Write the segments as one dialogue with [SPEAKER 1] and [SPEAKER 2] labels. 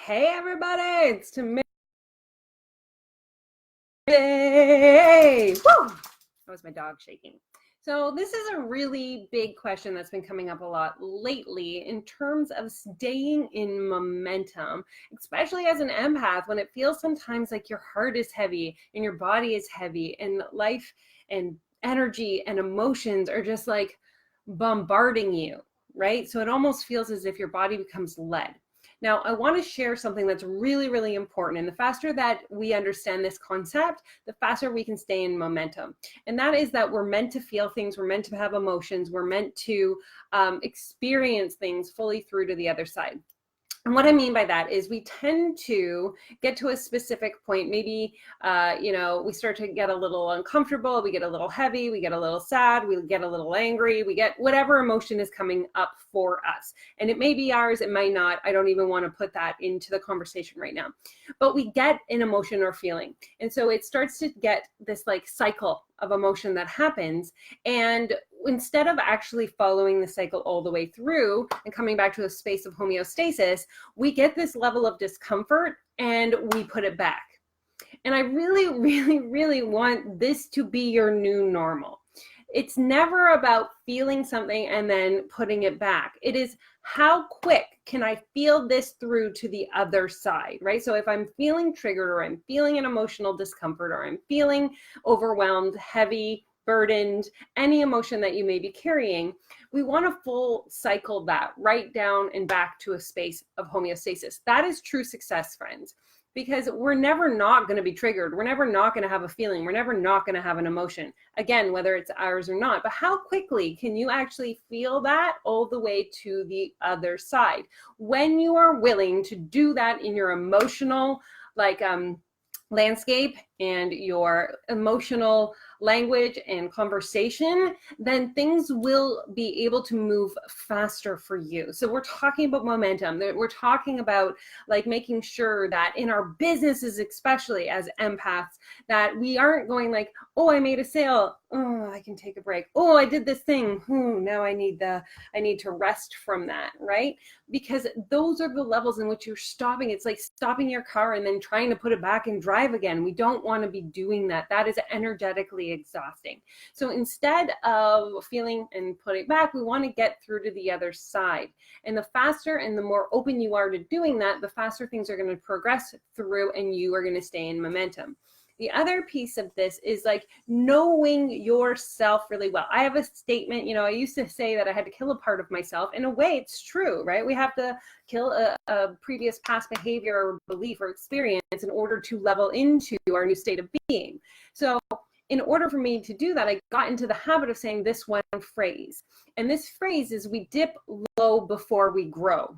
[SPEAKER 1] Hey everybody, it's Tamara. Woo! That was my dog shaking. So this is a really big question that's been coming up a lot lately in terms of staying in momentum, especially as an empath, when it feels sometimes like your heart is heavy and your body is heavy and life and energy and emotions are just like bombarding you, right? So it almost feels as if your body becomes lead. Now, I want to share something that's really, really important. And the faster that we understand this concept, the faster we can stay in momentum. And that is that we're meant to feel things, we're meant to have emotions, we're meant to experience things fully through to the other side. And what I mean by that is we tend to get to a specific point. Maybe, we start to get a little uncomfortable, we get a little heavy, we get a little sad, we get a little angry, we get whatever emotion is coming up for us. And it may be ours, it might not. I don't even want to put that into the conversation right now. But we get an emotion or feeling. And so it starts to get this like cycle of emotion that happens. And instead of actually following the cycle all the way through and coming back to a space of homeostasis, we get this level of discomfort and we put it back. And I really, really, really want this to be your new normal. It's never about feeling something and then putting it back. It is how quick can I feel this through to the other side, right? So if I'm feeling triggered or I'm feeling an emotional discomfort or I'm feeling overwhelmed, heavy, burdened, any emotion that you may be carrying, we want to full cycle that right down and back to a space of homeostasis. That is true success, friends. Because we're never not going to be triggered. We're never not going to have a feeling. We're never not going to have an emotion. Again, whether it's ours or not. But how quickly can you actually feel that all the way to the other side? When you are willing to do that in your emotional, landscape and your emotional language and conversation, then things will be able to move faster for you. So we're talking about momentum. We're talking about like making sure that in our businesses, especially as empaths, that we aren't going like, oh, I made a sale. Oh, I can take a break. Oh, I did this thing. Now I need to rest from that, right? Because those are the levels in which you're stopping. It's like stopping your car and then trying to put it back and drive again. We don't want to be doing that. That is energetically exhausting. So instead of feeling and putting it back, we want to get through to the other side. And the faster and the more open you are to doing that, the faster things are going to progress through and you are going to stay in momentum. The other piece of this is like knowing yourself really well. I have a statement, I used to say that I had to kill a part of myself. In a way, it's true, right? We have to kill a previous past behavior or belief or experience in order to level into our new state of being. So in order for me to do that, I got into the habit of saying this one phrase. And this phrase is, we dip low before we grow.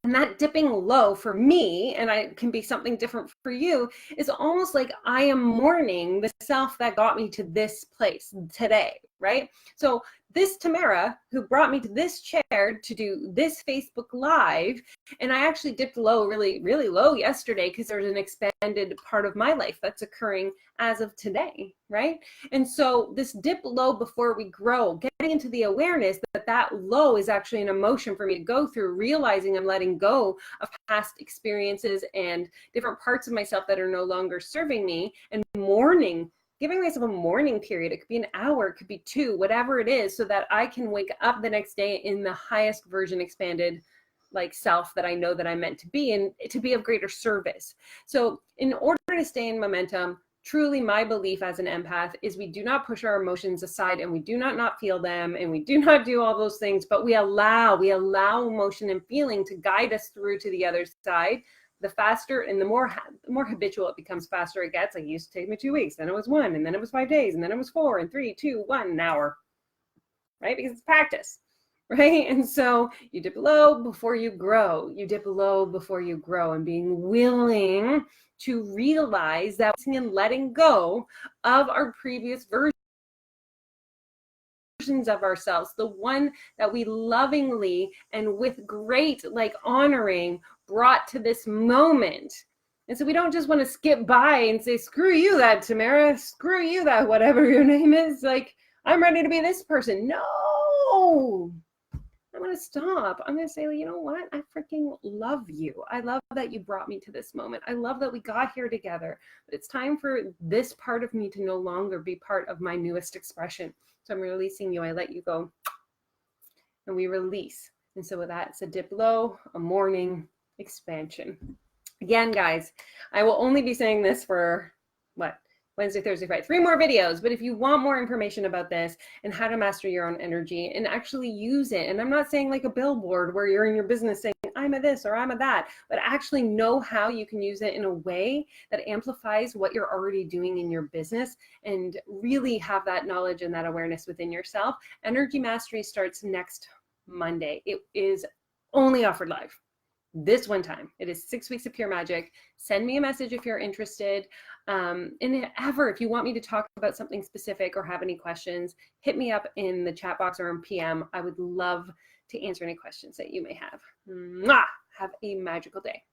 [SPEAKER 1] And that dipping low for me, and it can be something different for you, is almost like I am mourning the self that got me to this place today, right? So this Tamara, who brought me to this chair to do this Facebook Live, and I actually dipped low, really, really low yesterday because there's an expanded part of my life that's occurring as of today, right? And so this dip low before we grow, getting into the awareness that that low is actually an emotion for me to go through, realizing I'm letting go of past experiences and different parts of myself that are no longer serving me, and mourning, giving myself a mourning period. It could be an hour, it could be 2, whatever it is, so that I can wake up the next day in the highest version expanded like self that I know that I'm meant to be, and to be of greater service. So in order to stay in momentum, truly my belief as an empath is we do not push our emotions aside, and we do not feel them, and we do not do all those things, but we allow emotion and feeling to guide us through to the other side. The faster and the more habitual it becomes, faster it gets. Like, it used to take me 2 weeks, then it was 1, and then it was 5 days, and then it was 4, and 3, 2, 1, an hour, right? Because it's practice, right? And so you dip low before you grow. You dip low before you grow, and being willing to realize that and letting go of our previous versions of ourselves, the one that we lovingly and with great honoring brought to this moment. And so we don't just want to skip by and say, screw you, that Tamara, screw you, that whatever your name is, like, I'm ready to be this person. No, I'm going to stop. I'm going to say, you know what? I freaking love you. I love that you brought me to this moment. I love that we got here together. But it's time for this part of me to no longer be part of my newest expression. So I'm releasing you. I let you go. And we release. And so with that, it's a dip low, a morning expansion. Again, guys, I will only be saying this for what? Wednesday, Thursday, Friday, 3 more videos. But if you want more information about this and how to master your own energy and actually use it, and I'm not saying like a billboard where you're in your business saying, I'm a this or I'm a that, but actually know how you can use it in a way that amplifies what you're already doing in your business and really have that knowledge and that awareness within yourself. Energy Mastery starts next Monday. It is only offered live. This one time. It is 6 weeks of pure magic. Send me a message if you're interested. And if you want me to talk about something specific or have any questions, hit me up in the chat box or in PM. I would love to answer any questions that you may have. Mwah! Have a magical day.